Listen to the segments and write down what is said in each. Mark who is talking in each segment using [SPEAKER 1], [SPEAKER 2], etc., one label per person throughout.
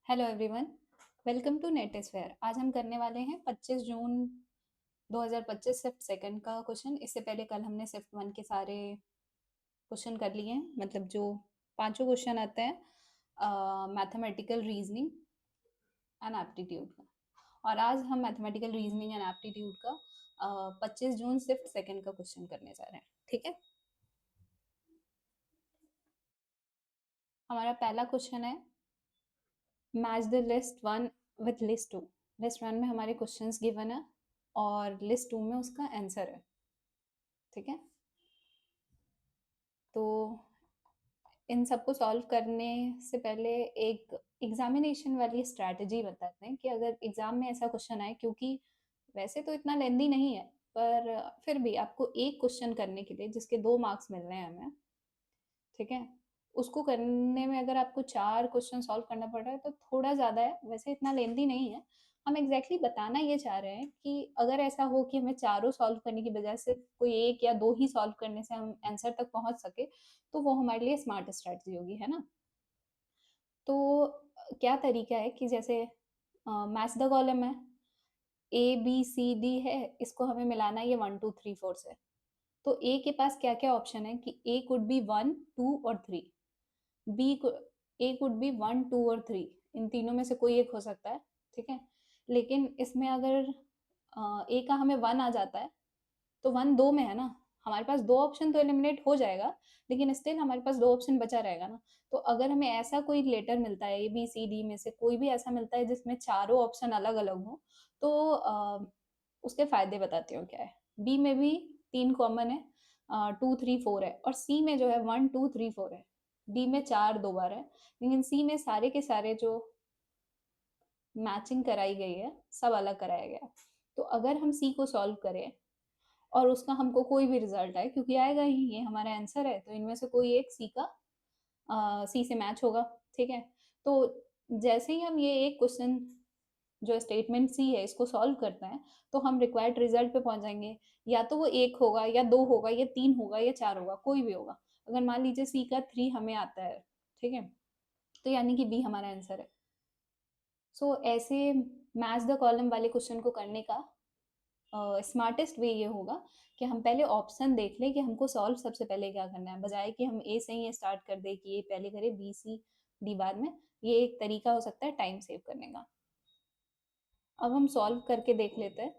[SPEAKER 1] Hello everyone, welcome to Netesphere. आज हम करने वाले हैं 25 जून 2025 शिफ्ट सेकंड का क्वेश्चन। इससे पहले कल हमने शिफ्ट वन के सारे क्वेश्चन कर लिए हैं, मतलब जो पांचों क्वेश्चन आते हैं मैथमेटिकल रीजनिंग एंड एप्टीट्यूड का। और आज हम मैथमेटिकल रीजनिंग एंड एप्टीट्यूड का 25 जून शिफ्ट सेकंड का क्वेश्चन करने जा रहे हैं। ठीक है, हमारा पहला क्वेश्चन है match the list one with list two. List one में हमारे क्वेश्चंस गिवन है और लिस्ट टू में उसका आंसर है। ठीक है, तो इन सबको सॉल्व करने से पहले एक एग्जामिनेशन वाली स्ट्रैटेजी बताते हैं कि अगर एग्जाम में ऐसा क्वेश्चन आए, क्योंकि वैसे तो इतना लेंदी नहीं है, पर फिर भी आपको एक क्वेश्चन करने के लिए जिसके 2 मार्क्स मिल रहे हैं हमें, ठीक है, उसको करने में अगर आपको 4 क्वेश्चन सॉल्व करना पड़ रहा है तो थोड़ा ज़्यादा है। वैसे इतना लेंदी नहीं है। हम एग्जैक्टली बताना ये चाह रहे हैं कि अगर ऐसा हो कि हमें चारों सॉल्व करने की बजाय सिर्फ कोई एक या दो ही सॉल्व करने से हम आंसर तक पहुंच सके, तो वो हमारे लिए स्मार्ट स्ट्रैटेजी होगी, है ना। तो क्या तरीका है कि जैसे मैच द कॉलम है, ए बी सी डी है, इसको हमें मिलाना है ये 1 2 3 4 से। तो ए के पास क्या क्या ऑप्शन है कि ए कुड बी 1 2 और 3, बी को ए कुड बी 1 2 और 3, इन तीनों में से कोई एक हो सकता है। ठीक है, लेकिन इसमें अगर ए का हमें 1 आ जाता है तो 1 दो में है ना, हमारे पास दो ऑप्शन तो एलिमिनेट हो जाएगा, लेकिन स्टिल हमारे पास दो ऑप्शन बचा रहेगा ना। तो अगर हमें ऐसा कोई लेटर मिलता है, ए बी सी डी में से कोई भी ऐसा मिलता है जिसमें चारों ऑप्शन अलग अलग हो, तो उसके फायदे बताती हूँ क्या है। बी में भी 3 कॉमन है, 2 3 4 है, और सी में जो है 1 2 3 4 है। डी में 4 दो बार है, लेकिन सी में सारे के सारे जो मैचिंग कराई गई है सब अलग कराया गया है। तो अगर हम सी को सॉल्व करें और उसका हमको कोई भी रिजल्ट आए, क्योंकि आएगा ही, ये हमारा आंसर है, तो इनमें से कोई एक सी का सी से मैच होगा। ठीक है, तो जैसे ही हम ये एक क्वेश्चन जो स्टेटमेंट सी है इसको सॉल्व करते हैं, तो हम रिक्वायर्ड रिजल्ट पे पहुंच जाएंगे। या तो वो एक होगा या दो होगा या तीन होगा या चार होगा, कोई भी होगा। अगर मान लीजिए सी का 3 हमें आता है, ठीक है, तो यानी कि बी हमारा आंसर है। सो ऐसे मैच द कॉलम वाले क्वेश्चन को करने का स्मार्टेस्ट वे ये होगा कि हम पहले ऑप्शन देख लें कि हमको सॉल्व सबसे पहले क्या करना है, बजाय कि हम ए से ही स्टार्ट कर दे कि ए पहले करे बी सी डी बाद में। ये एक तरीका हो सकता है टाइम सेव करने का। अब हम सॉल्व करके देख लेते हैं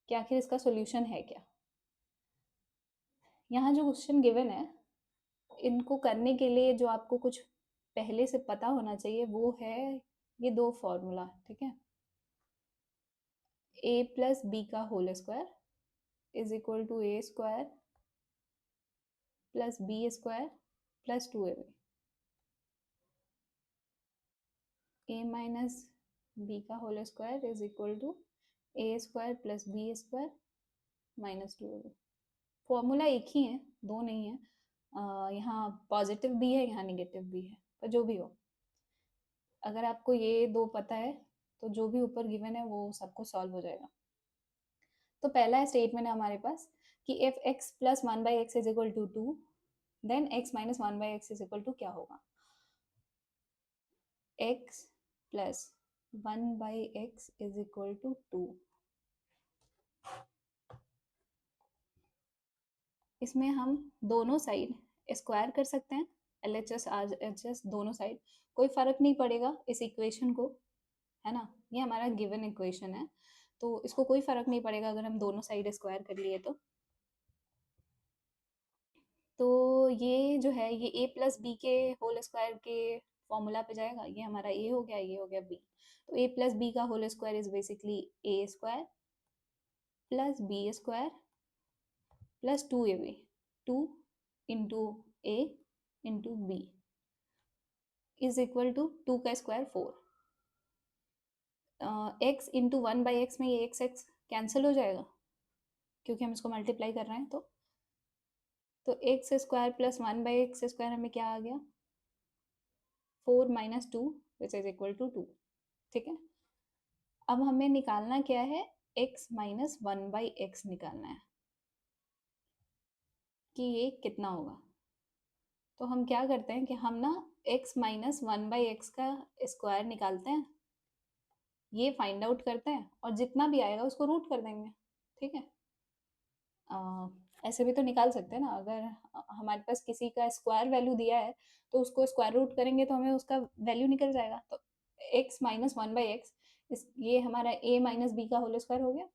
[SPEAKER 1] कि आखिर इसका सॉल्यूशन है क्या। यहाँ जो क्वेश्चन गिवन है, इनको करने के लिए जो आपको कुछ पहले से पता होना चाहिए वो है ये दो फॉर्मूला। ठीक है, ए प्लस बी का whole square is equal to a square plus B square plus 2ab। A minus b का whole square is equal to a square plus B square minus 2ab। Formula एक ही है, दो नहीं है। यहाँ positive भी है, यहाँ निगेटिव भी है, पर जो भी हो, अगर आपको ये दो पता है तो जो भी ऊपर गिवन है वो सबको सॉल्व हो जाएगा। तो पहला स्टेटमेंट है हमारे पास कि if x plus 1/x is equal to 2, then x minus 1/x is equal to क्या होगा। x plus 1/x is equal to 2। इसमें हम दोनों साइड स्क्वायर कर सकते हैं, L H S R H S दोनों साइड, कोई फर्क नहीं पड़ेगा इस इक्वेशन को, है ना। ये हमारा गिवन इक्वेशन है, तो इसको कोई फर्क नहीं पड़ेगा अगर हम दोनों साइड स्क्वायर कर लिए तो ये जो है ये ए प्लस बी के होल स्क्वायर के फॉर्मूला पे जाएगा। ये हमारा ए हो गया, ये हो गया बी। तो ए प्लस बी का whole square is basically A square plus B square plus 2ab, 2 into A into B is equal to 2 का स्क्वायर 4। एक्स इंटू 1/x में ये एक्स एक्स कैंसिल हो जाएगा क्योंकि हम इसको मल्टीप्लाई कर रहे हैं। तो x square plus 1/x square हमें क्या आ गया, 4 minus 2 which is equal to 2। ठीक है, अब हमें निकालना क्या है, x माइनस 1/x निकालना है कि ये कितना होगा। तो हम क्या करते हैं कि हम ना x माइनस 1/x का स्क्वायर निकालते हैं, ये फाइंड आउट करते हैं और जितना भी आएगा उसको रूट कर देंगे। ठीक है, ऐसे भी तो निकाल सकते हैं ना, अगर हमारे पास किसी का स्क्वायर वैल्यू दिया है तो उसको स्क्वायर रूट करेंगे तो हमें उसका वैल्यू निकल जाएगा। तो x माइनस 1/x, इस ये हमारा a माइनस बी का होल स्क्वायर हो गया।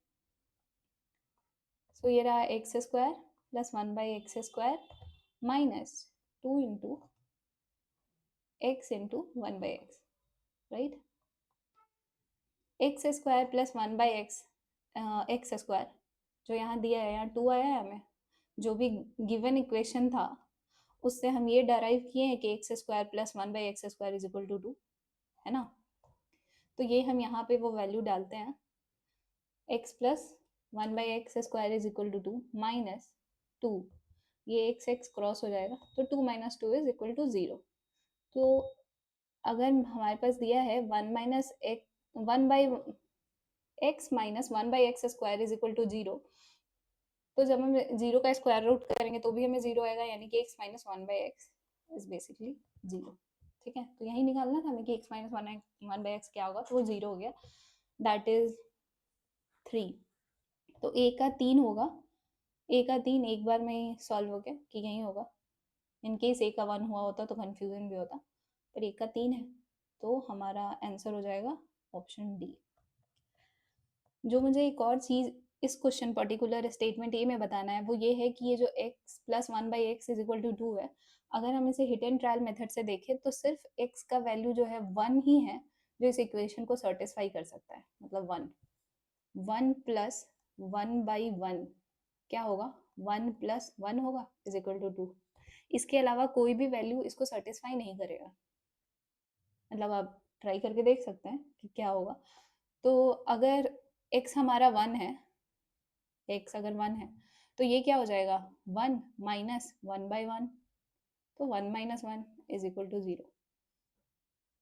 [SPEAKER 1] सो ये रहा x square plus 1/x² minus 2 into x into 1/x, right. X square plus 1/x, x square जो यहाँ दिया है, यहाँ 2 आया है हमें, जो भी गिवन इक्वेशन था उससे हम ये डराइव किए हैं कि x square plus 1/x² is equal to 2, है ना। तो ये हम यहाँ पे वो वैल्यू डालते हैं, x plus 1/x² is equal to 2 minus 2, ये x क्रॉस हो जाएगा तो 2 माइनस 2 इज इक्वल टू 0। तो अगर हमारे पास दिया है 1x minus 1/x² is equal to 0, तो जब हम 0 का स्क्वायर रूट करेंगे तो भी हमें 0 आएगा, यानी कि x minus 1/x is basically 0। ठीक है, तो यही निकालना था हमें कि x माइनस 1/x क्या होगा, तो वो 0 हो गया, दैट इज 3। तो a का 3 होगा, a का 3 एक बार में ही सॉल्व हो गया कि यही होगा। इन केस a का 1 हुआ होता तो कन्फ्यूजन भी होता, पर a का 3 है तो हमारा आंसर हो जाएगा ऑप्शन डी। जो मुझे एक और चीज़ इस क्वेश्चन पर्टिकुलर स्टेटमेंट ए में बताना है वो ये है कि ये जो x plus 1/x is equal to 2 है, अगर हम इसे हिट एंड ट्रायल मेथड से देखें तो सिर्फ x का वैल्यू जो है 1 ही है जो इस इक्वेशन को सेटिस्फाई कर सकता है, मतलब 1 प्लस 1/1 क्या होगा, 1 प्लस 1 होगा इज इक्वल टू 2। इसके अलावा कोई भी वैल्यू इसको सेटिस्फाई नहीं करेगा, मतलब आप ट्राई करके देख सकते हैं कि क्या होगा। तो अगर x हमारा 1 है, x अगर 1 है तो ये क्या हो जाएगा, 1 माइनस 1/1, तो 1 माइनस 1 इज इक्वल टू 0।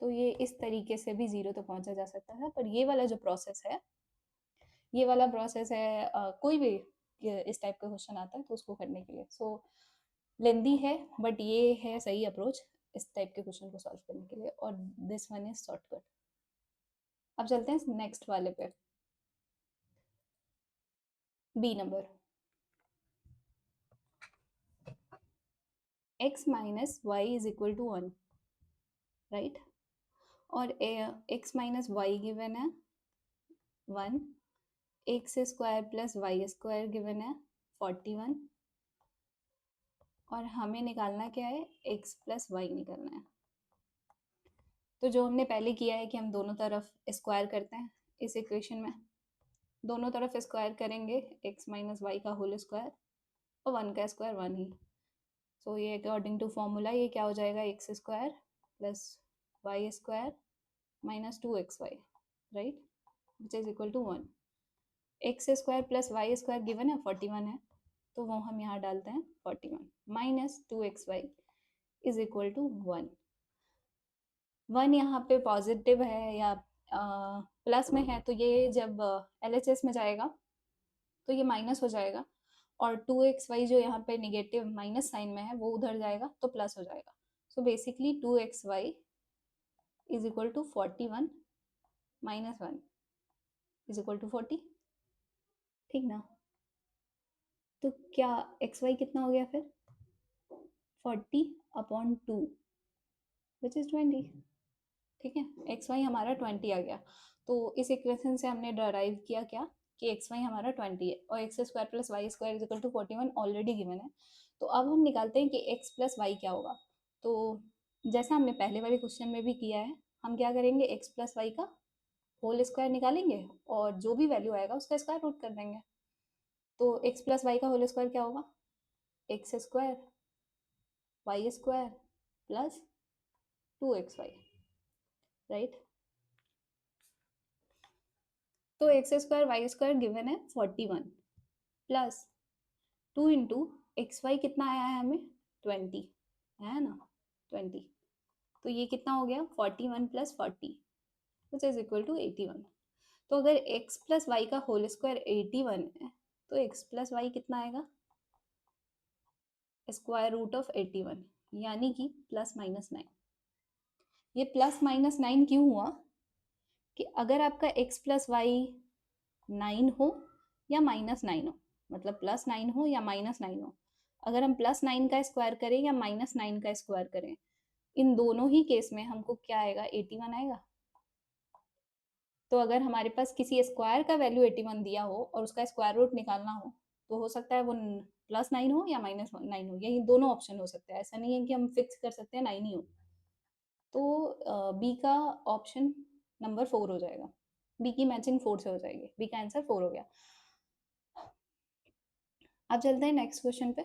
[SPEAKER 1] तो ये इस तरीके से भी 0 तो पहुंचा जा सकता है, पर ये वाला जो प्रोसेस है, ये वाला प्रोसेस है कोई भी इस टाइप का क्वेश्चन आता है तो उसको करने के लिए सो लेंदी है, बट ये है सही अप्रोच इस टाइप के क्वेश्चन को सॉल्व करने के लिए, और दिस वन इज शॉर्टकट। अब चलते हैं नेक्स्ट वाले पे, B number. x minus Y is equal to 1, right, और x माइनस वाई गिवन है 1, x square plus Y square given है 41, और हमें निकालना क्या है, x प्लस वाई निकालना है। तो जो हमने पहले किया है कि हम दोनों तरफ स्क्वायर करते हैं इस इक्वेशन में, दोनों तरफ स्क्वायर करेंगे x माइनस वाई का होल स्क्वायर और 1 का स्क्वायर 1 ही। सो ये अकॉर्डिंग टू फॉर्मूला ये क्या हो जाएगा, x square plus Y square minus 2xy, right, which is equal to 1। X square plus Y square given है 41 है, तो वो हम यहाँ डालते हैं 41 minus 2xy is equal to 1। 1 यहाँ पे पॉजिटिव है या प्लस में है, तो ये जब LHS में जाएगा तो ये माइनस हो जाएगा, और 2xy जो यहाँ पे निगेटिव माइनस साइन में है वो उधर जाएगा तो प्लस हो जाएगा। So basically 2xy is equal to 41 minus 1 is equal to 40, ठीक ना। तो क्या xy कितना हो गया फिर, 40/2 विच इज 20, ठीक है, xy हमारा 20 आ गया। तो इस इक्वेशन से हमने डराइव किया क्या कि xy हमारा 20 है और x square plus Y square is equal to 41 already given है। तो अब हम निकालते हैं कि x प्लस वाई क्या होगा। तो जैसा हमने पहले वाले क्वेश्चन में भी किया है, हम क्या करेंगे, x प्लस वाई का होल स्क्वायर निकालेंगे और जो भी वैल्यू आएगा उसका स्क्वायर रूट कर देंगे। तो x प्लस वाई का होल स्क्वायर क्या होगा, x square y square plus 2xy, right. तो x square y square given है 41 प्लस 2 इंटू एक्स वाई कितना आया है हमें, 20 है ना, 20। तो ये कितना हो गया, 41 plus 40 which is equal to 81। तो अगर x प्लस वाई का होल स्क्वायर 81 है तो x प्लस वाई कितना आएगा, स्क्वायर रूट ऑफ 81, यानी कि प्लस माइनस 9। ये +-9 क्यों हुआ कि अगर आपका x प्लस वाई 9 हो या -9 हो, मतलब +9 हो या -9 हो, अगर हम +9 का स्क्वायर करें या -9 का स्क्वायर करें, इन दोनों ही केस में हमको क्या आएगा, 81 आएगा। तो अगर हमारे पास किसी स्क्वायर का वैल्यू 81 दिया हो और उसका स्क्वायर रूट निकालना हो, तो हो सकता है वो +9 हो या -9 हो, यही दोनों ऑप्शन हो सकते हैं। ऐसा नहीं है कि हम फिक्स कर सकते हैं 9 ही हो। तो बी का ऑप्शन नंबर 4 हो जाएगा। बी की मैचिंग 4 से हो जाएगी। बी का आंसर 4 हो गया। अब चलते हैं नेक्स्ट क्वेश्चन पे।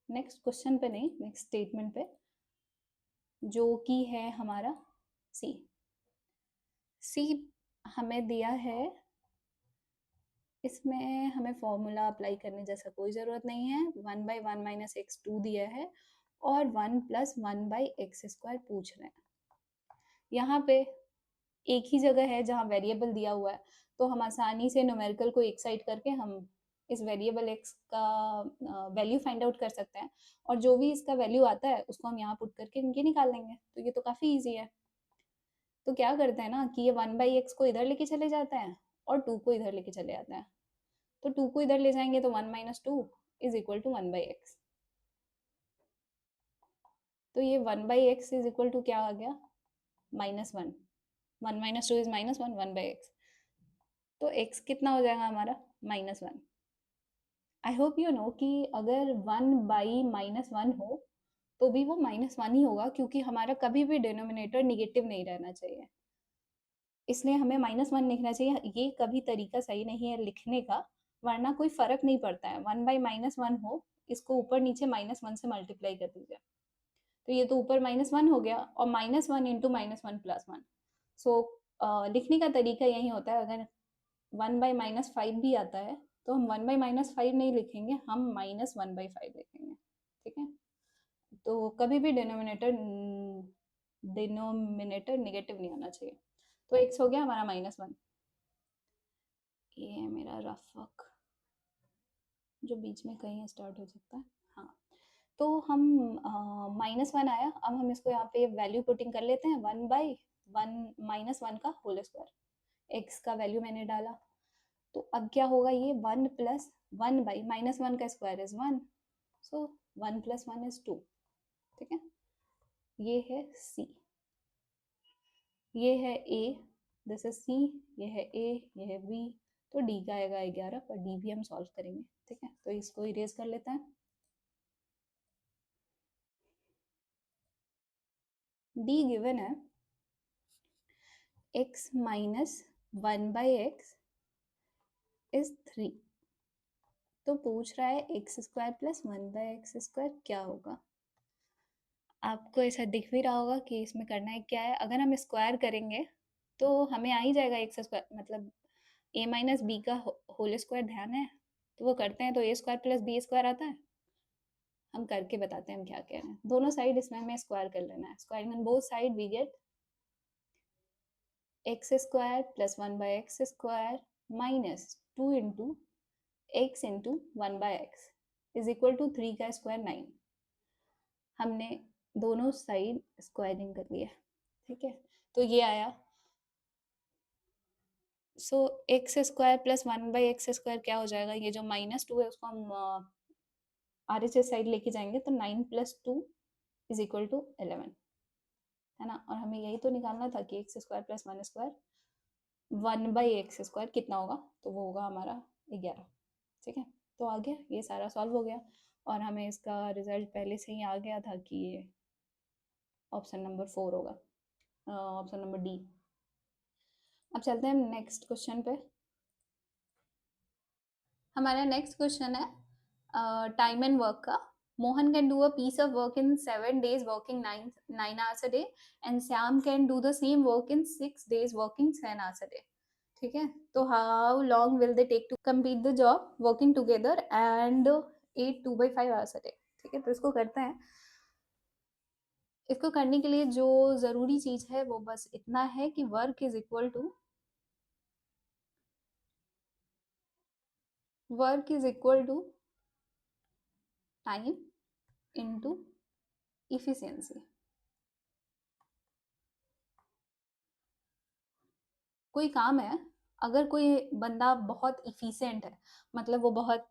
[SPEAKER 1] नेक्स्ट क्वेश्चन पे नहीं, नेक्स्ट स्टेटमेंट पे, जो कि है हमारा सी। सी हमें दिया है, इसमें हमें फॉर्मूला अप्लाई करने जैसा कोई ज़रूरत नहीं है। 1/1 माइनस एक्स 2 दिया है और 1 प्लस 1/x² पूछ रहे हैं। यहाँ पे एक ही जगह है जहाँ वेरिएबल दिया हुआ है, तो हम आसानी से न्यूमेरिकल को एक साइड करके हम इस वेरिएबल x का वैल्यू फाइंड आउट कर सकते हैं, और जो भी इसका वैल्यू आता है उसको हम यहाँ पुट करके इनके निकाल लेंगे। तो ये तो काफ़ी ईजी है। तो क्या करते हैं ना कि ये 1/x को इधर लेके चले जाते हैं और 2 को इधर लेके चले जाते हैं। तो 2 को इधर ले जाएंगे तो 1 minus 2 is equal to 1/x। तो ये 1/x इज इक्वल टू क्या आ गया, -1। 1 माइनस 2 इज -1, 1/x। तो x कितना हो जाएगा हमारा, -1। आई होप यू नो कि अगर 1/-1 हो तो भी वो -1 ही होगा, क्योंकि हमारा कभी भी डिनोमिनेटर निगेटिव नहीं रहना चाहिए, इसलिए हमें -1 लिखना चाहिए। ये कभी तरीका सही नहीं है लिखने का, वरना कोई फर्क नहीं पड़ता है। 1/-1 हो, इसको ऊपर नीचे -1 से मल्टीप्लाई कर दीजिए, तो ये तो ऊपर -1 हो गया, और -1 इंटू -1 प्लस 1। सो लिखने का तरीका यही होता है। अगर 1/-5 भी आता है तो हम 1/-5 नहीं लिखेंगे, हम -1/5 लिखेंगे। ठीक है, तो कभी भी डिनोमिनेटर नेगेटिव नहीं होना चाहिए। तो x हो गया हमारा -1। ये है मेरा रफ वर्क जो बीच में कहीं स्टार्ट हो सकता है। हाँ, तो हम -1 आया, अब हम इसको यहाँ पे वैल्यू पुटिंग कर लेते हैं। 1/1 -1 का होल स्क्वायर, x का वैल्यू मैंने डाला, तो अब क्या होगा, ये 1 प्लस 1/-1 का square is 1, so 1 plus 1 is 2। ठीक है, ये है सी, ये है ए, दिस इज सी, ये है ए, ये है बी। तो डी का आएगा 11, पर डी भी हम सॉल्व करेंगे। ठीक है, तो इसको इरेज कर लेते हैं। डी गिवन है x माइनस 1/x इज 3। तो पूछ रहा है x² प्लस 1/x² क्या होगा। आपको ऐसा दिख भी रहा होगा कि इसमें करना है क्या है। अगर हम स्क्वायर करेंगे तो हमें आ ही जाएगा x², मतलब a माइनस बी का होल स्क्वायर। ध्यान है, तो वो करते हैं तो a² प्लस b² आता है। हम करके बताते हैं हम क्या कह रहे हैं। दोनों साइड इसमें हमें स्क्वायर कर लेना है। Squaring on both side we get x² plus 1/x² minus 2 into x into 1/x is equal to 3 का स्क्वायर 9। हमने दोनों साइड स्क्वायरिंग कर लिया। ठीक है, तो ये आया। सो x² प्लस 1/x² क्या हो जाएगा, ये जो -2 है उसको हम आर एच एस साइड लेके जाएंगे, तो 9 प्लस 2 इज इक्वल टू 11, है ना। और हमें यही तो निकालना था कि x² प्लस 1/x² कितना होगा, तो वो होगा हमारा 11। ठीक है, तो आ गया, ये सारा सॉल्व हो गया, और हमें इसका रिजल्ट पहले से ही आ गया था कि ये ऑप्शन नंबर 4 होगा, ऑप्शन नंबर डी। अब चलते हैं नेक्स्ट क्वेश्चन पे। हमारा नेक्स्ट क्वेश्चन है टाइम एंड वर्क का। Mohan can do a piece of work in 7 days working 9 hours a day, and Shyam can do the same work in 6 days working 10 hours a day। ठीक है, तो how long will they take to complete the job working together and 8 2/5 hours a day। ठीक है, तो इसको करते हैं। इसको करने के लिए जो ज़रूरी चीज़ है वो बस इतना है कि work is equal to time into efficiency. कोई काम है, अगर कोई बंदा बहुत इफिशिएंट है, मतलब वो बहुत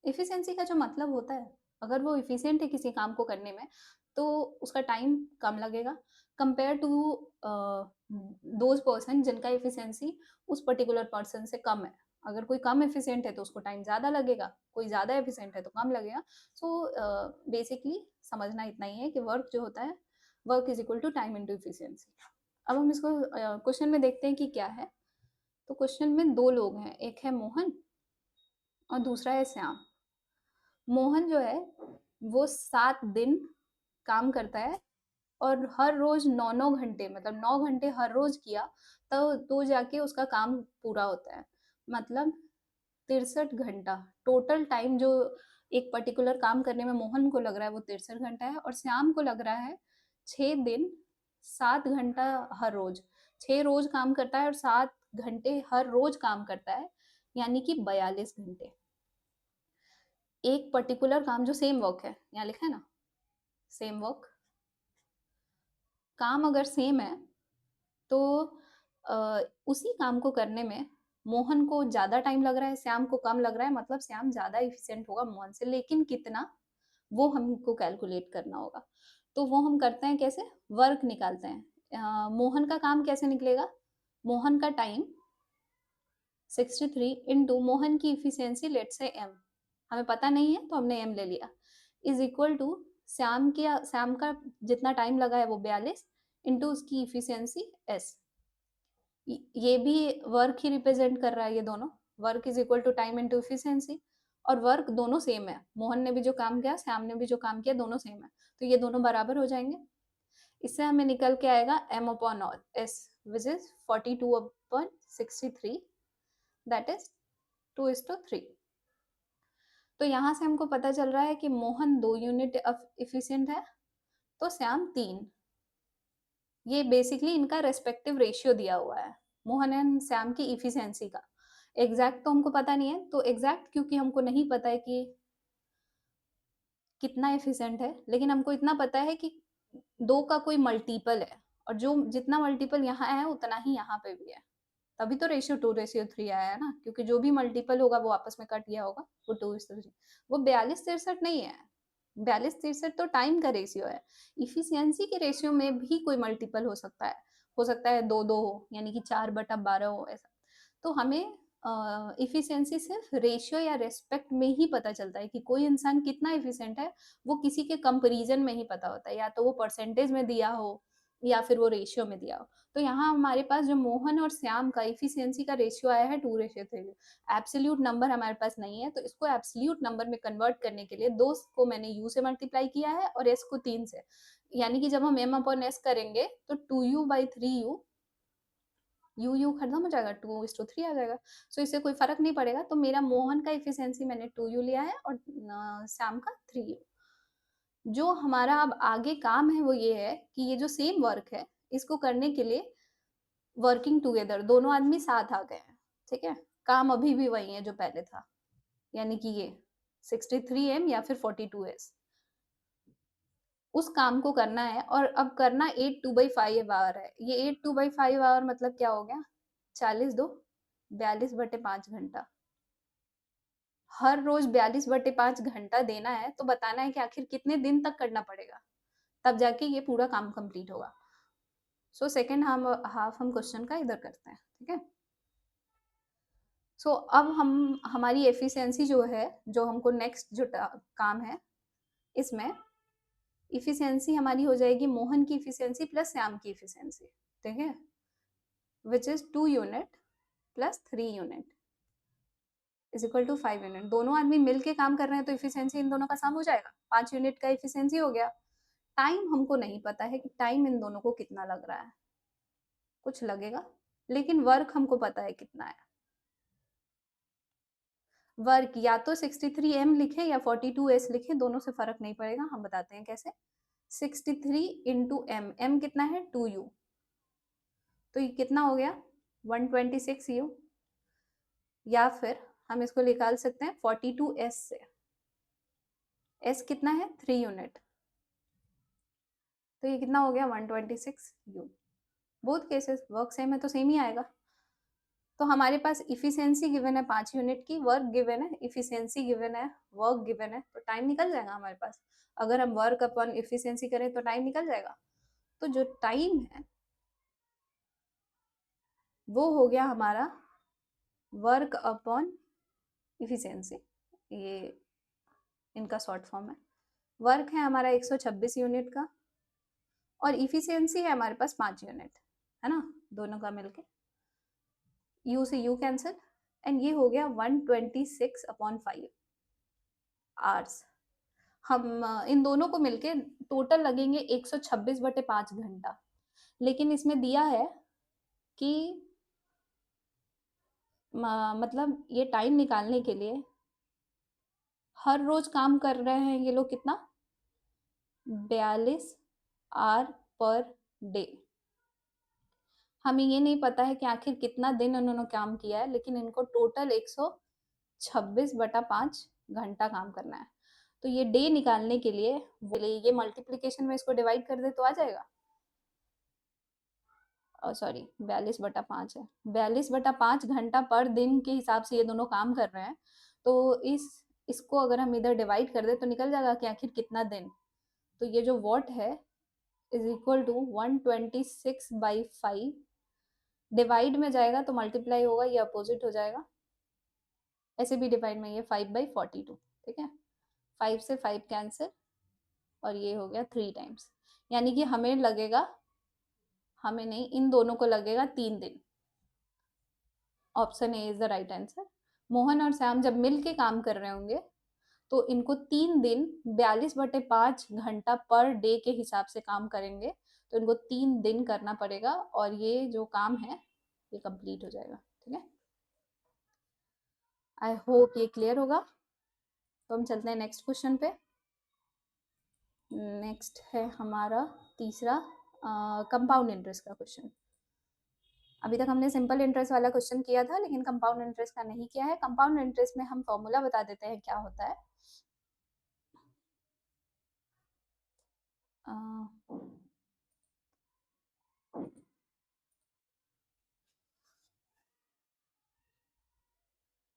[SPEAKER 1] एफिशिएंसी का जो मतलब होता है, अगर वो एफिशिएंट है किसी काम को करने में, तो उसका टाइम कम लगेगा कंपेयर टू दोज पर्सन जिनका एफिशिएंसी उस पर्टिकुलर पर्सन से कम है। अगर कोई कम एफिशिएंट है तो उसको टाइम ज़्यादा लगेगा, कोई ज़्यादा एफिशिएंट है तो कम लगेगा। सो बेसिकली समझना इतना ही है कि वर्क जो होता है, work is equal to time into efficiency. अब हम इसको क्वेश्चन में देखते हैं कि क्या है। तो क्वेश्चन में दो लोग हैं, एक है मोहन और दूसरा है श्याम। मोहन जो है वो 7 दिन काम करता है और हर रोज 9-9 घंटे, मतलब 9 घंटे हर रोज किया तो जाके उसका काम पूरा होता है। मतलब 63 घंटा टोटल टाइम जो एक पर्टिकुलर काम करने में मोहन को लग रहा है वो 63 घंटा है, और श्याम को लग रहा है 6 दिन 7 घंटा हर रोज। 6 रोज काम करता है और 7 घंटे हर रोज काम करता है, यानी कि 42 घंटे। एक पर्टिकुलर काम जो सेम वर्क है, यहाँ लिखा है ना सेम वर्क, काम अगर सेम है तो उसी काम को करने में मोहन को ज़्यादा टाइम लग रहा है, श्याम को कम लग रहा है, मतलब श्याम ज़्यादा एफिशिएंट होगा मोहन से, लेकिन कितना वो हमको कैलकुलेट करना होगा। तो वो हम करते हैं कैसे, वर्क निकालते हैं। मोहन का काम कैसे निकलेगा, मोहन का टाइम 63 इंटू मोहन की इफिशियंसी लेट से एम, हमें पता नहीं है तो हमने एम ले लिया, इज इक्वल टू श्याम का जितना टाइम लगा है वो 42 इंटू उसकी इफिशियंसी एस। ये भी वर्क ही रिप्रेजेंट कर रहा है, ये दोनों work is equal to time into efficiency, और वर्क दोनों सेम है, मोहन ने भी जो काम किया श्याम ने भी जो काम किया दोनों सेम है, तो ये दोनों बराबर हो जाएंगे। इससे हमें निकल के आएगा m upon S which is 42 upon 63, that is 2:3। तो यहाँ से हमको पता चल रहा है कि मोहन 2 यूनिट इफिशियंट है तो श्याम 3। ये बेसिकली इनका रेस्पेक्टिव रेशियो दिया हुआ है मोहन एंड श्याम की इफिशियंसी का। एग्जैक्ट तो हमको पता नहीं है, तो एग्जैक्ट क्योंकि हमको नहीं पता है कि कितना एफिशिएंट है, लेकिन हमको इतना पता है कि 2 का कोई मल्टीपल है, और जो जितना मल्टीपल यहाँ है उतना ही यहाँ पे भी है, तभी तो रेशियो 2:3 आया है ना, क्योंकि जो भी मल्टीपल होगा वो आपस में कट गया होगा, वो 2:3। वो 42-63 नहीं है, 42-63 तो टाइम का रेशियो है। इफिशियंसी के रेशियो में भी कोई मल्टीपल हो सकता है 2-2 हो, यानी कि 4/12 हो ऐसा। तो हमें इफिशियंसी सिर्फ रेशियो या रेस्पेक्ट में ही पता चलता है कि कोई इंसान कितना इफिशियंट है, वो किसी के कंपेरिजन में ही पता होता है, या तो वो परसेंटेज में दिया हो या फिर वो रेशियो में दिया हो। तो यहाँ हमारे पास जो मोहन और श्याम का इफिशियंसी का रेशियो आया है 2:3। एब्सोल्यूट नंबर हमारे पास नहीं है, तो इसको एब्सोल्यूट नंबर में कन्वर्ट करने के लिए 2 को मैंने यू से मल्टीप्लाई किया है और एस को 3 से, यानी कि जब हम एम अपॉन एस करेंगे तो 2u/3u, यू खत्म हो जाएगा, 2:3 आ जाएगा। सो इससे कोई फर्क नहीं पड़ेगा, तो मेरा मोहन का इफिशियंसी मैंने 2u लिया है और श्याम का 3u। जो हमारा अब आगे काम है वो ये है कि ये जो सेम वर्क है इसको करने के लिए वर्किंग टुगेदर दोनों आदमी साथ आ गए हैं, ठीक है। काम अभी भी वही है जो पहले था, यानी कि ये 63m या फिर 42s, उस काम को करना है, और अब करना 8/2 आवर है। ये 8/2 आवर मतलब क्या हो गया, 40 2 42/5 घंटा, हर रोज 42/5 घंटा देना है, तो बताना है कि आखिर कितने दिन तक करना पड़ेगा, तब जाके ये पूरा काम कंप्लीट होगा। सो सेकेंड हाफ हम क्वेश्चन का इधर करते हैं, ठीक है। सो अब हम हमारी एफिशिएंसी जो है, जो हमको नेक्स्ट जो काम है इसमें इफिशियंसी हमारी हो जाएगी मोहन की इफिशियंसी प्लस श्याम की इफिशियंसी, ठीक है, विच इज 2 यूनिट प्लस 3 unit is equal to 5 unit. दोनों आदमी मिलके काम कर रहे हैं तो इफिशियंसी इन दोनों का सम हो जाएगा, 5 यूनिट का इफिशियंसी हो गया। टाइम हमको नहीं पता है कि टाइम इन दोनों को कितना लग रहा है, कुछ लगेगा, लेकिन वर्क हमको पता है कितना है। वर्क या तो 63m लिखे या 42s लिखे, दोनों से फर्क नहीं पड़ेगा, हम बताते हैं कैसे। 63 इंटू एम, एम कितना है 2u, तो ये कितना हो गया 126u, या फिर हम इसको निकाल सकते हैं 42s से, s कितना है 3 यूनिट, तो ये कितना हो गया 126u। Both cases work same है तो सेम ही आएगा। तो हमारे पास इफिशियंसी गिवन है 5 यूनिट की, वर्क गिवन है, इफिशियंसी गिवन है, वर्क गिवन है, तो टाइम निकल जाएगा हमारे पास। अगर हम वर्क अपॉन इफिशियंसी करें तो टाइम निकल जाएगा। तो जो टाइम है वो हो गया हमारा वर्क अपॉन इफिशियंसी, ये इनका शॉर्ट फॉर्म है। वर्क है हमारा 126 यूनिट का और इफिशियंसी है हमारे पास 5 यूनिट, है ना, दोनों का मिलके यू से यू कैंसिल, एंड ये हो गया 126 अपॉन 5 आवर्स। हम इन दोनों को मिलके टोटल लगेंगे 126/5 घंटा। लेकिन इसमें दिया है कि मतलब ये टाइम निकालने के लिए हर रोज काम कर रहे हैं ये लोग कितना, 42 आवर पर डे। हमें ये नहीं पता है कि आखिर कितना दिन उन्होंने काम किया है, लेकिन इनको टोटल 126/5 घंटा काम करना है। तो ये डे निकालने के लिए ये मल्टीप्लीकेशन में इसको डिवाइड कर दे तो आ जाएगा, सॉरी 42/5 है, 42/5 घंटा पर दिन के हिसाब से ये दोनों काम कर रहे हैं। तो इसको अगर हम इधर डिवाइड कर दे तो निकल जाएगा कि आखिर कितना दिन। तो ये जो वॉट है इज इक्वल टू 126/5, डिवाइड में जाएगा तो मल्टीप्लाई होगा, ये अपोजिट हो जाएगा, ऐसे भी डिवाइड में ये 5/42, ठीक है, 5 से 5 कैंसिल और ये हो गया 3 टाइम्स, यानी कि हमें लगेगा, हमें नहीं, इन दोनों को लगेगा 3 दिन। Option A is the right answer. Mohan और श्याम जब मिल के काम कर रहे होंगे तो इनको 3 दिन 42/5 घंटा पर डे के हिसाब से काम करेंगे, तो इनको 3 दिन करना पड़ेगा और ये जो काम है ये कंप्लीट हो जाएगा, ठीक है। आई होप ये क्लियर होगा। तो हम चलते हैं नेक्स्ट क्वेश्चन पे। नेक्स्ट है हमारा तीसरा कंपाउंड इंटरेस्ट का क्वेश्चन। अभी तक हमने सिंपल इंटरेस्ट वाला क्वेश्चन किया था, लेकिन कंपाउंड इंटरेस्ट का नहीं किया है। कंपाउंड इंटरेस्ट में हम फॉर्मूला बता देते हैं क्या होता है।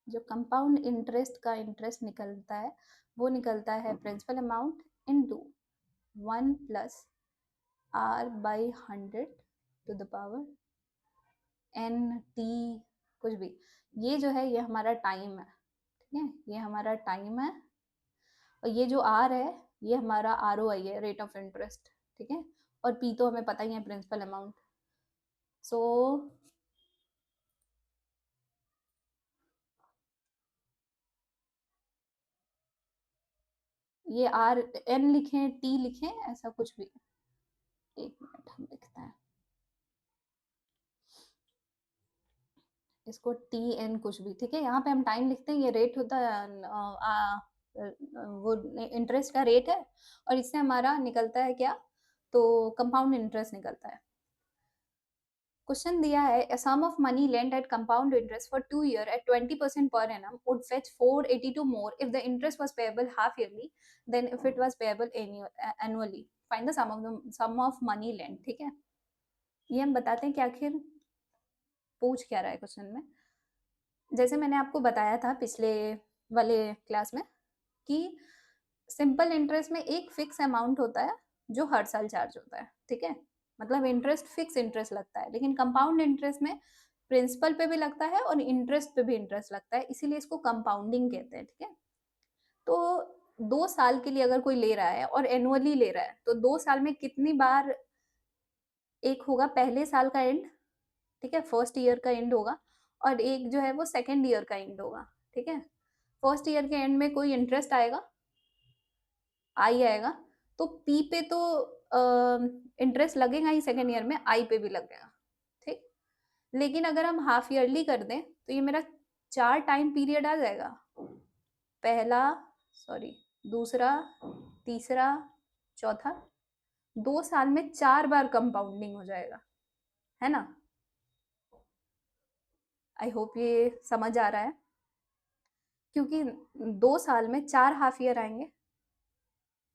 [SPEAKER 1] जो कंपाउंड इंटरेस्ट का इंटरेस्ट निकलता है वो निकलता है principal amount into 1 plus r/100 to the power n t कुछ भी। ये जो है ये हमारा टाइम है, ठीक है, ये हमारा टाइम है, और ये जो r है ये हमारा ROI है, रेट ऑफ इंटरेस्ट, ठीक है, और p तो हमें पता ही है, प्रिंसिपल अमाउंट। सो ये n लिखें t लिखें ऐसा कुछ भी, एक मिनट हम लिखते हैं इसको TN कुछ भी, ठीक है। यहाँ पे हम टाइम लिखते हैं, ये रेट होता है, वो इंटरेस्ट का रेट है, और इससे हमारा निकलता है क्या, तो कंपाउंड इंटरेस्ट निकलता है। क्वेश्चन दिया है a sum of money lent at compound interest for 2 years at 20% per annum would fetch 482 more if the interest was payable half yearly than if it was payable annually. Find the sum of money lent, ठीक है। ये हम बताते हैं कि आखिर पूछ क्या रहा है क्वेश्चन में। जैसे मैंने आपको बताया था पिछले वाले क्लास में कि सिंपल इंटरेस्ट में एक फिक्स अमाउंट होता है जो हर साल चार्ज होता है, ठीक है, मतलब इंटरेस्ट फिक्स इंटरेस्ट लगता है। लेकिन कंपाउंड इंटरेस्ट में प्रिंसिपल पे भी लगता है और इंटरेस्ट पे भी इंटरेस्ट लगता है, इसीलिए इसको कंपाउंडिंग कहते हैं, ठीक है। तो 2 साल के लिए अगर कोई ले रहा है और एनुअली ले रहा है तो 2 साल में कितनी बार, एक होगा पहले साल का एंड, ठीक है, फर्स्ट ईयर का एंड होगा, और एक जो है वो सेकेंड ईयर का एंड होगा, ठीक है। फर्स्ट ईयर के एंड में कोई इंटरेस्ट आएगा, आई आएगा, तो पी पे तो इंटरेस्ट लगेगा ही, सेकेंड ईयर में आई पे भी लगेगा, ठीक। लेकिन अगर हम हाफ ईयरली कर दें तो ये मेरा 4 टाइम पीरियड आ जाएगा, पहला, सॉरी, दूसरा, तीसरा, चौथा, 2 साल में 4 बार कंपाउंडिंग हो जाएगा, है ना। आई होप ये समझ आ रहा है, क्योंकि 2 साल में 4 हाफ ईयर आएंगे।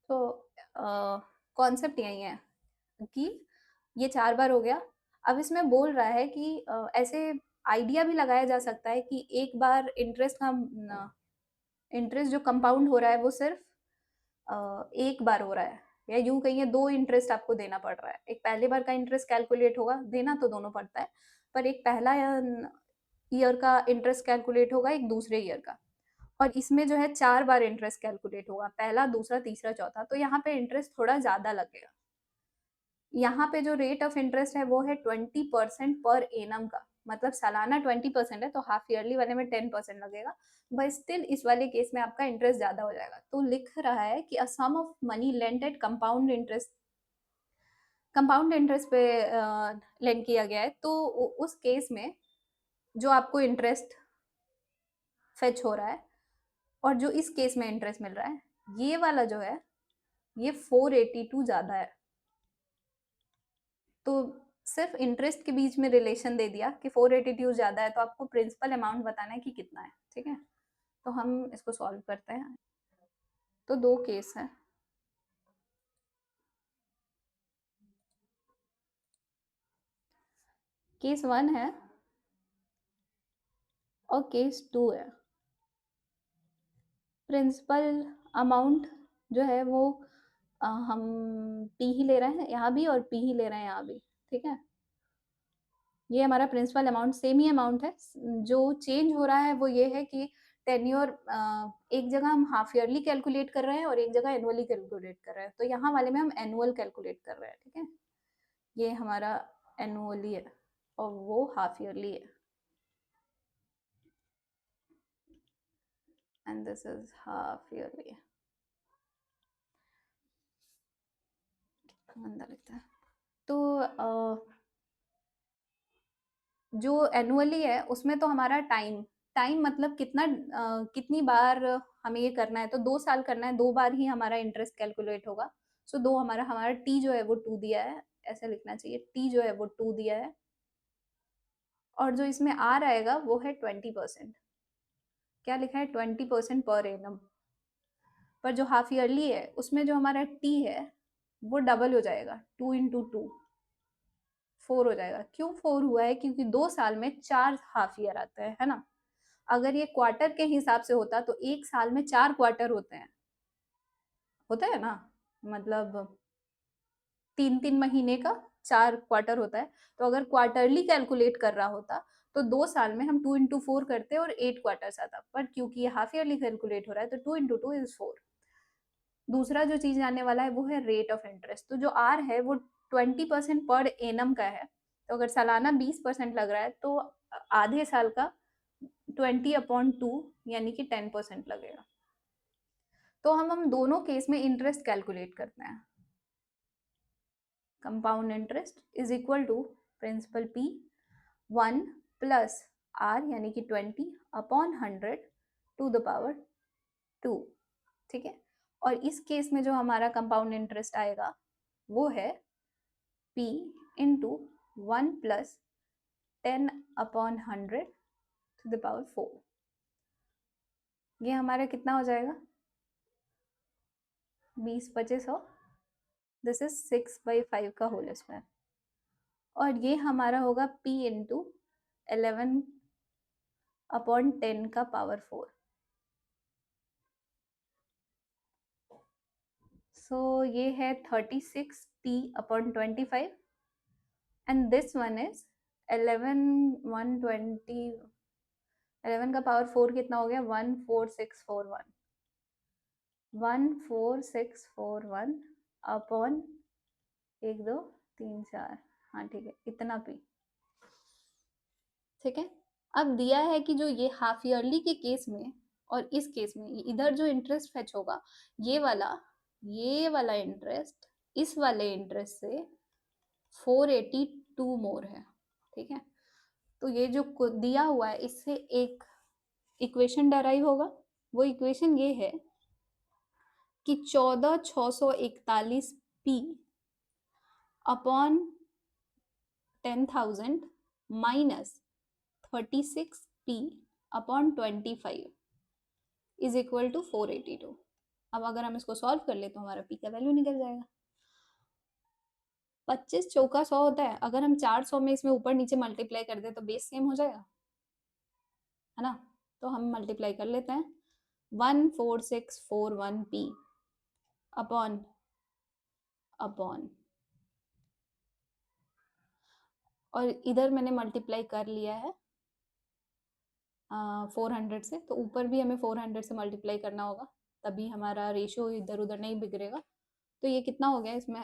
[SPEAKER 1] तो कॉन्सेप्ट यही है कि ये 4 बार हो गया। अब इसमें बोल रहा है कि ऐसे आइडिया भी लगाया जा सकता है कि एक बार इंटरेस्ट जो कंपाउंड हो रहा है वो सिर्फ एक बार हो रहा है, या यूं कहिए दो इंटरेस्ट आपको देना पड़ रहा है। एक पहले बार का इंटरेस्ट कैलकुलेट होगा, देना तो दोनों पड़ता है, पर एक पहला ईयर का इंटरेस्ट कैलकुलेट होगा, एक दूसरे ईयर का। और इसमें जो है 4 बार इंटरेस्ट कैलकुलेट होगा, पहला, दूसरा, तीसरा, चौथा। तो यहाँ पे इंटरेस्ट थोड़ा ज़्यादा लगेगा। यहाँ पे जो रेट ऑफ इंटरेस्ट है वो है 20% पर एनम का, मतलब सालाना 20% है, तो हाफ ईयरली वाले में 10% लगेगा, बट स्टिल इस वाले केस में आपका इंटरेस्ट ज़्यादा हो जाएगा। तो लिख रहा है कि a sum of money lent at compound interest पे लेंड किया गया है, तो उस केस में जो आपको इंटरेस्ट फेच हो रहा है और जो इस केस में इंटरेस्ट मिल रहा है, ये वाला जो है ये 482 ज़्यादा है। तो सिर्फ इंटरेस्ट के बीच में रिलेशन दे दिया कि 482 ज़्यादा है, तो आपको प्रिंसिपल अमाउंट बताना है कि कितना है। ठीक है, तो हम इसको सॉल्व करते हैं। तो दो केस है। केस 1 है और केस 2 है। प्रिंसिपल अमाउंट जो है वो हम पी ही ले रहे हैं यहाँ भी और पी ही ले रहे हैं यहाँ भी। ठीक है, ये हमारा प्रिंसिपल अमाउंट सेम ही अमाउंट है। जो चेंज हो रहा है वो ये है कि टेन्योर एक जगह हम हाफ ईयरली कैलकुलेट कर रहे हैं और एक जगह एनुअली कैलकुलेट कर रहे हैं। तो यहाँ वाले में हम एनुअल कैलकुलेट कर रहे हैं। ठीक है, ये हमारा एनुअली है और वो हाफ ईयरली है, and this is half yearly. गंदा लगता है। तो जो एनुअली है उसमें तो हमारा टाइम टाइम मतलब कितनी बार हमें ये करना है, तो 2 साल करना है, 2 बार ही हमारा इंटरेस्ट कैलकुलेट होगा। सो दो हमारा हमारा टी जो है वो 2 दिया है, ऐसे लिखना चाहिए, टी जो है वो 2 दिया है, और जो इसमें आर आएगा वो है 20%। क्या लिखा है? 20% पर एनम। पर जो हाफ ईयरली है उसमें जो हमारा टी है वो डबल हो जाएगा, 2 × 2 4 हो जाएगा। क्यों 4 हुआ है? क्योंकि 2 साल में 4 हाफ ईयर आते हैं, है ना। अगर ये क्वार्टर के हिसाब से होता तो एक साल में 4 क्वार्टर होता है ना, मतलब 3-3 महीने का 4 क्वार्टर होता है। तो अगर क्वार्टरली कैलकुलेट कर रहा होता तो 2 साल में हम 2 × 4 करते और 8 क्वार्टर्स आता, पर क्योंकि ये हाफ ईयरली कैलकुलेट हो रहा है तो 2 × 2 इज 4। दूसरा जो चीज आने वाला है वो है रेट ऑफ इंटरेस्ट। तो जो आर है वो 20% पर एनम का है, तो अगर सालाना 20% लग रहा है तो आधे साल का 20/2 यानी कि 10% लगेगा। तो हम दोनों केस में इंटरेस्ट कैलकुलेट करते हैं। Compound interest is equal to principal P 1 plus R यानी कि 20/100 टू द पावर 2। ठीक है, और इस केस में जो हमारा कंपाउंड इंटरेस्ट आएगा वो है p into 1 plus 10/100 to the power 4। ये हमारा कितना हो जाएगा? 20 × 100, दिस इज 6/5 का होल स्क्वायर, और ये हमारा होगा p इंटू 11/10 का पावर 4। सो ये है 36p/25, and this one is 11 का पावर 4 कितना हो गया? 14641, 14641 अपॉन 1 2 3 4, हाँ ठीक है, इतना पी। ठीक है, अब दिया है कि जो ये हाफ ईयरली के केस में और इस केस में इधर जो इंटरेस्ट फेच होगा, ये वाला इंटरेस्ट इस वाले इंटरेस्ट से 482 मोर है। ठीक है, तो ये जो दिया हुआ है इससे एक इक्वेशन डराइव होगा। वो इक्वेशन ये है कि 14,641 p upon 10,000 minus 36p/25 is equal to 482। अब अगर हम इसको सॉल्व कर ले तो हमारा p का वैल्यू निकल जाएगा। 25 चौका 100 होता है, अगर हम 400 में इसमें ऊपर नीचे मल्टीप्लाई कर दे तो बेस सेम हो जाएगा, है ना? तो हम मल्टीप्लाई कर लेते हैं। 14641 p अपॉन अपॉन, और इधर मैंने मल्टीप्लाई कर लिया है 400 से, तो ऊपर भी हमें 400 से मल्टीप्लाई करना होगा, तभी हमारा रेशियो इधर उधर नहीं बिगड़ेगा। तो ये कितना हो गया इसमें,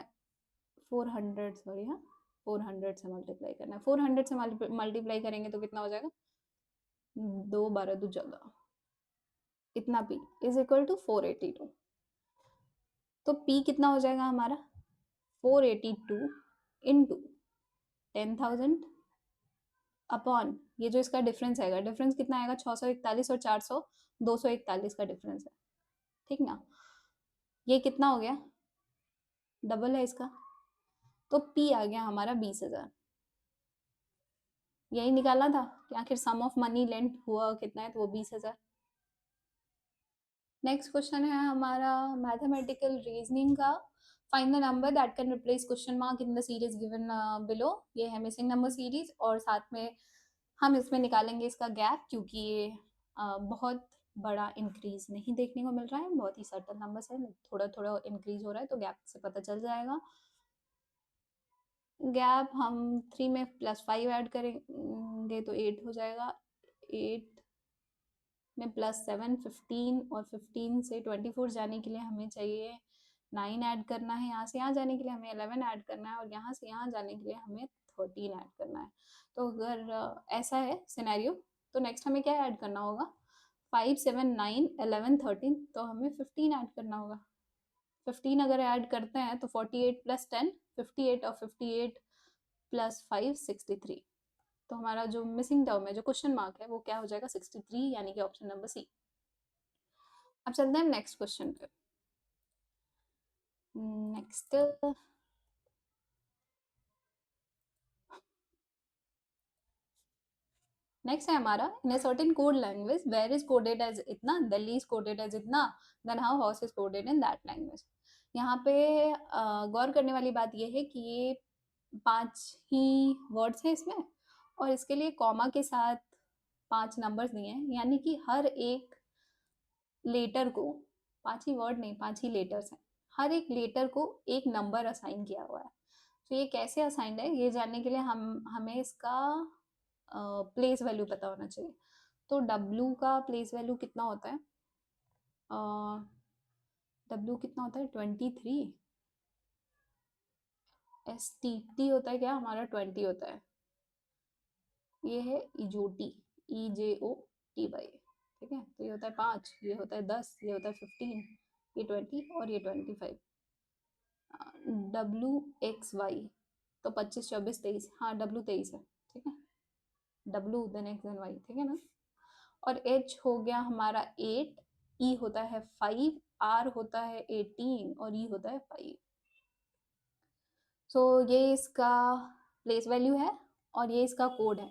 [SPEAKER 1] 400, सॉरी हाँ, 400 से मल्टीप्लाई करना है। 400 से मल्टीप्लाई करेंगे तो कितना हो जाएगा, 2 12 दो 14, इतना p इज इक्वल टू 482। तो p कितना हो जाएगा हमारा, 482 इंटू 10,000 अपॉन, ये जो इसका डिफरेंस आएगा, डिफरेंस कितना आएगा, 641 और 400, 241 का डिफरेंस है, ठीक ना? ये कितना हो गया, डबल है इसका, तो p आ गया हमारा 20,000। यही निकालना था कि आखिर सम ऑफ मनी लेंट हुआ कितना है, तो वो 20,000। नेक्स्ट क्वेश्चन है हमारा मैथमेटिकल रीजनिंग का, find the number that can replace question mark in the series given below. ये है मिसिंग नंबर सीरीज, और साथ में हम इसमें निकालेंगे इसका गैप, क्योंकि ये बहुत बड़ा इंक्रीज नहीं देखने को मिल रहा है, बहुत ही सर्टन नंबर है, थोड़ा थोड़ा इंक्रीज हो रहा है, तो गैप से पता चल जाएगा। गैप हम 3 में +5 ऐड करेंगे तो 8 हो जाएगा, 8 में +7 15, और 15 से 24 जाने के लिए हमें चाहिए 9 ऐड करना है, यहाँ से यहाँ जाने के लिए हमें 11 ऐड करना है, और यहाँ से यहाँ जाने के लिए हमें 13 ऐड करना है। तो अगर ऐसा है सिनेरियो, तो नेक्स्ट हमें क्या ऐड करना होगा, 5 7 9 11 13, तो हमें 15 ऐड करना होगा। 15 अगर ऐड करते हैं तो 48 + 10 58, और 58 + 5 63। तो हमारा जो मिसिंग टर्म है, जो क्वेश्चन मार्क है, वो क्या हो जाएगा, 63, यानी कि ऑप्शन नंबर सी। अब चलते हैं नेक्स्ट क्वेश्चन पे। नेक्स्ट नेक्स्ट है हमारा, in a certain code language where is coded as इतना, दिल्ली इज कोडेड एज इतना, then how horse is coded in that language. यहाँ पे गौर करने वाली बात ये है कि ये 5 ही वर्ड्स हैं इसमें, और इसके लिए कॉमा के साथ 5 नंबर्स दिए हैं, यानी कि हर एक लेटर को, 5 ही वर्ड नहीं, 5 ही लेटर्स हैं, हर एक लेटर को एक नंबर असाइन किया हुआ है। तो ये कैसे असाइंड है, ये जानने के लिए हमें इसका प्लेस वैल्यू पता होना चाहिए। तो W का प्लेस वैल्यू कितना होता है, W कितना होता है, 23, STT होता है क्या हमारा, 20 होता है। ये है इजोटी, EJOTY, ठीक है, तो ये होता है 5, ये होता है 10, ये होता है 15, ये 20, और ये 25। WXY, तो 25 24 23, हाँ W 23 है, ठीक है, W then X then Y, ठीक है ना। और H हो गया हमारा 8, E होता है 5, R होता है 18, और E होता है 5। सो ये इसका प्लेस वैल्यू है, और ये इसका कोड है।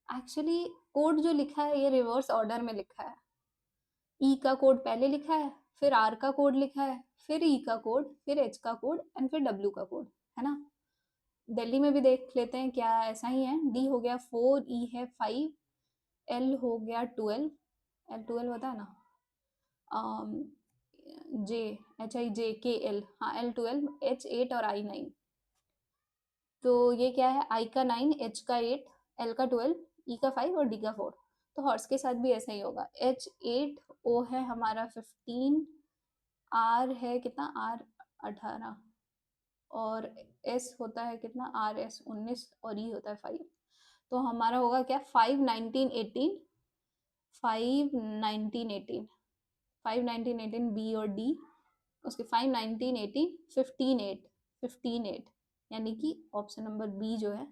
[SPEAKER 1] एक्चुअली कोड जो लिखा है ये रिवर्स ऑर्डर में लिखा है, ई का कोड पहले लिखा है, फिर आर का कोड लिखा है, फिर ई का कोड, फिर एच का कोड, एंड फिर डब्ल्यू का कोड, है ना। दिल्ली में भी देख लेते हैं क्या ऐसा ही है। डी हो गया 4, ई है 5, एल हो गया 12, एल 12 होता है ना, जे, HIJKL, हाँ L12, H8, और I9। तो ये क्या है, I का 9, H का 8, L का 12, E का 5, और D का 4। तो हॉर्स के साथ भी ऐसा ही होगा, H8, O है हमारा 15, R है कितना, R 18, और S होता है कितना, RS 19, और E होता है 5। तो हमारा होगा क्या, 5 19 18, 5 19 18, 5 19 18 B और D, उसके 5 19 18 15 8, 15 8, यानी कि ऑप्शन नंबर बी जो है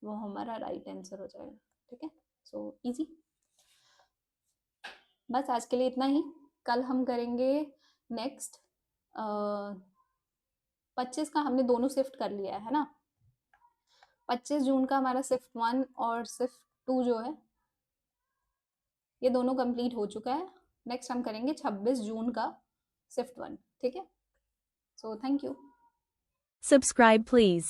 [SPEAKER 1] वो हमारा राइट आंसर हो जाएगा, ठीक है। So easy. बस आज के लिए इतना ही, कल हम करेंगे नेक्स्ट 25 का, हमने दोनों शिफ्ट कर लिया है ना। 25 जून का हमारा शिफ्ट 1 और शिफ्ट 2 जो है ये दोनों कंप्लीट हो चुका है। नेक्स्ट हम करेंगे 26 जून का शिफ्ट 1, ठीक है। So thank you.
[SPEAKER 2] Subscribe please.